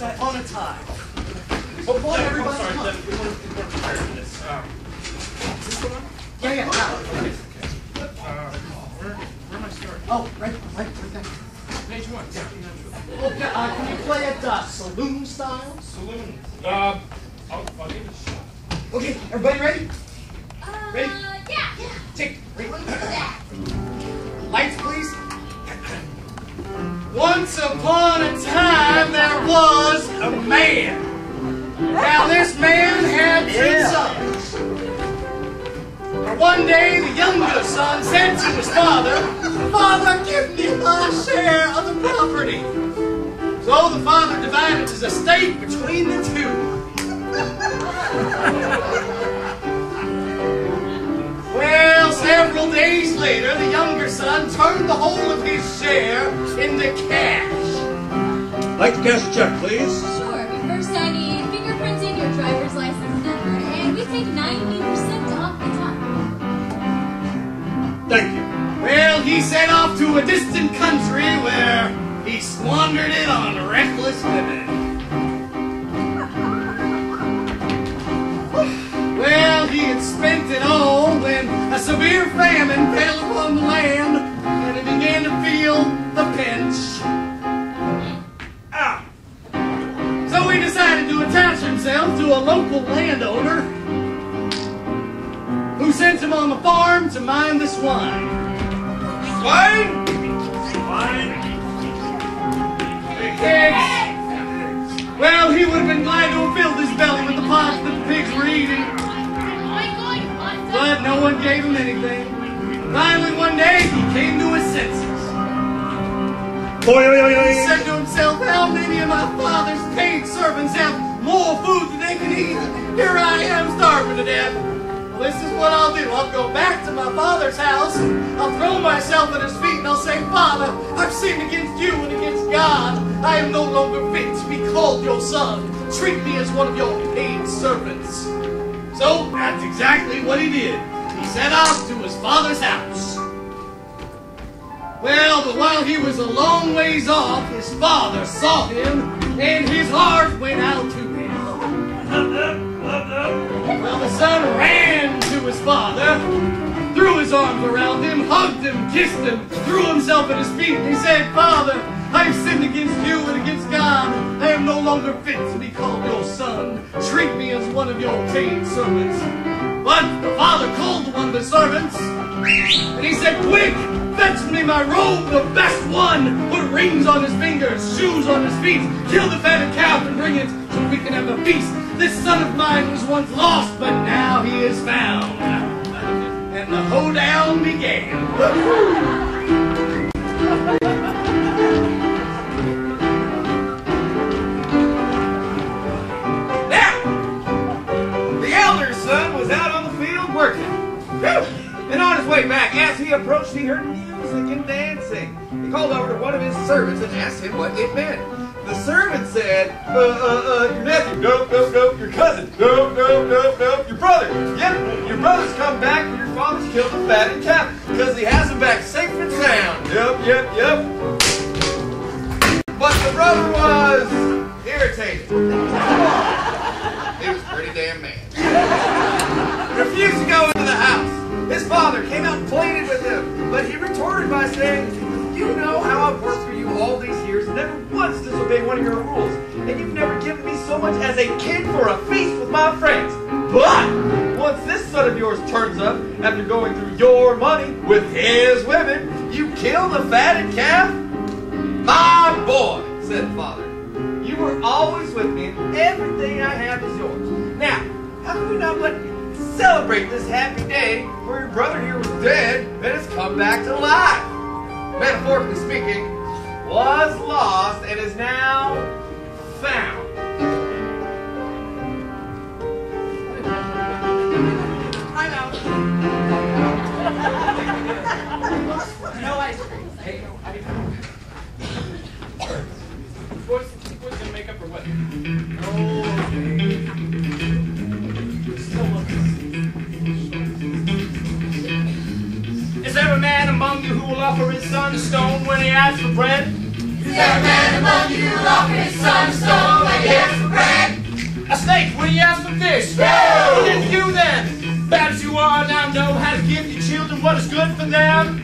Once upon a time. Before everybody I'm sorry, we weren't prepared for this. Is this the one? Yeah. Where am I starting? Oh, right there. Page 1. Yeah. Okay, can you play it saloon style? Saloon. I'll give it a shot. Okay, everybody ready? Ready? Yeah. Take. Lights, please. Once upon a time, there was a man. Now, this man had two sons. But one day, the younger son said to his father, "Father, give me my share of the property." So the father divided his estate between the two. Well, several days later, the younger son turned the whole of his share into cash. Like to cash a check, please. Sure, but first I need fingerprinting, your driver's license number, and we take 90% off the top. Thank you. Well, he set off to a distant country where he squandered it on reckless living. Well, he had spent it all when a severe famine fell upon the land, and he began to feel the pinch. So he decided to attach himself to a local landowner who sent him on the farm to mind the swine. Swine? Pigs! Well, he would have been glad to have filled his belly with the pods that the pigs were eating. But no one gave him anything. Finally, one day, he came to his senses. He said to himself, "How many of my father's paid servants have more food than they can eat? Here I am, starving to death. Well, this is what I'll do. I'll go back to my father's house. I'll throw myself at his feet and I'll say, 'Father, I've sinned against you and against God. I am no longer fit to be called your son. Treat me as one of your paid servants.'" So that's exactly what he did. He set out to his father's house. Well, but while he was a long ways off, his father saw him, and his heart went out to him. Well, the son ran to his father, threw his arms around him, hugged him, kissed him, threw himself at his feet, and he said, "Father, I've sinned against you and against God. I am no longer fit to be called your son. Treat me as one of your paid servants." But the father called one of the servants, and he said, "Quick, fetch me my robe, the best one. Put rings on his fingers, shoes on his feet. Kill the fatted calf and bring it so we can have a feast. This son of mine was once lost, but now he is found." And the hoedown began. Out on the field working. And on his way back, as he approached, he heard music and dancing. He called over to one of his servants and asked him what it meant. The servant said, your nephew, nope, your cousin, nope, your brother, yep, your brother's come back and your father's killed the fatted calf because he has him back safe and sound. Yep. But the brother was irritated. He was pretty damn mad. Refused to go into the house. His father came out and pleaded with him, but he retorted by saying, "You know how I've worked for you all these years and never once disobeyed one of your rules, and you've never given me so much as a kid for a feast with my friends. But once this son of yours turns up after going through your money with his women, you kill the fatted calf? My boy," said the father, "you were always with me and everything I have is yours. Now, how can we not let you celebrate this happy day where your brother here was dead and has come back to life? Metaphorically speaking, was lost and is now found." I'm out. No ice cream. Hey, no ice cream. Boys gonna make up or what? Is there a man among you who will offer his son a stone when he asks for bread? Is there a man among you offering his son a stone when he asks for bread? A snake when you ask for fish. No! What did you then? Bad as you are now, know how to give your children what is good for them.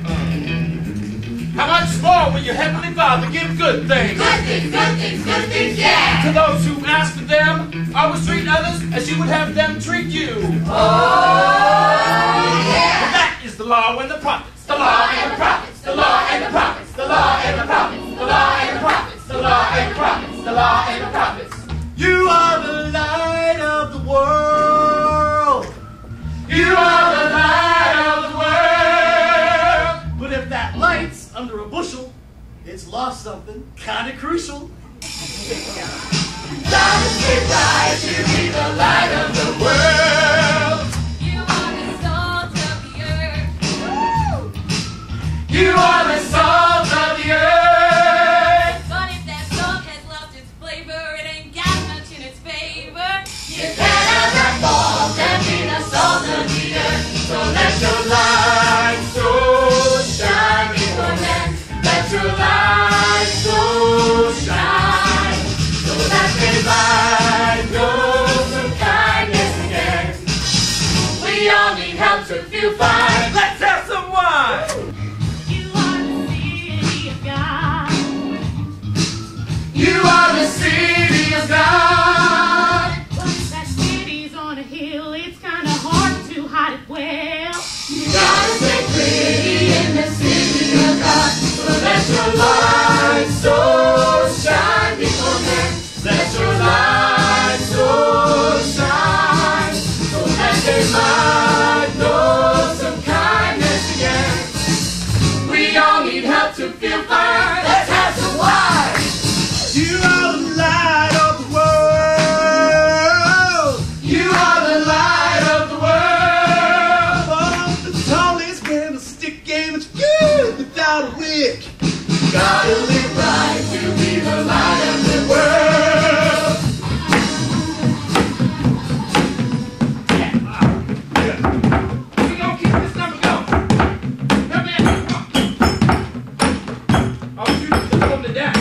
How much more will your heavenly Father give good things? Good things, good things, good things, yeah! To those who ask for them, always treat others as you would have them treat you. Oh, yeah! For that is the law and the prophets. The law and the prophets, the law and the prophets, the law and the prophets, the law and the prophets, the law and the prophets, the law and the prophets. You are the light of the world. You are the light of the world. But if that light's under a bushel, it's lost something kind of crucial. God is bright to be the light of the world. You are the salt of the earth. You are the salt of the earth. But if that salt has lost its flavor, it ain't got much in its favor. You cannot fall and be the salt of the earth. So let your light so shine before men. Let your light so shine, so that they might know some kindness again. We all need help to feel fine. Let's have some wine. You are the city of God. You are the city of God. But if that city's on a hill, it's kind of hard to hide it well. You gotta stay pretty in the city of God. So let your light so shine before men. Let your light so shine, so that they might know some kindness again. We all need help to feel fine. Let's have some wine. You are the light of the world. You are the light of the world. Oh, the tallest man, a stick game, it's good without a wick. Gotta live right to be the light of the world. We gonna keep this number going. Come in. Come on. I'll shoot you from the down.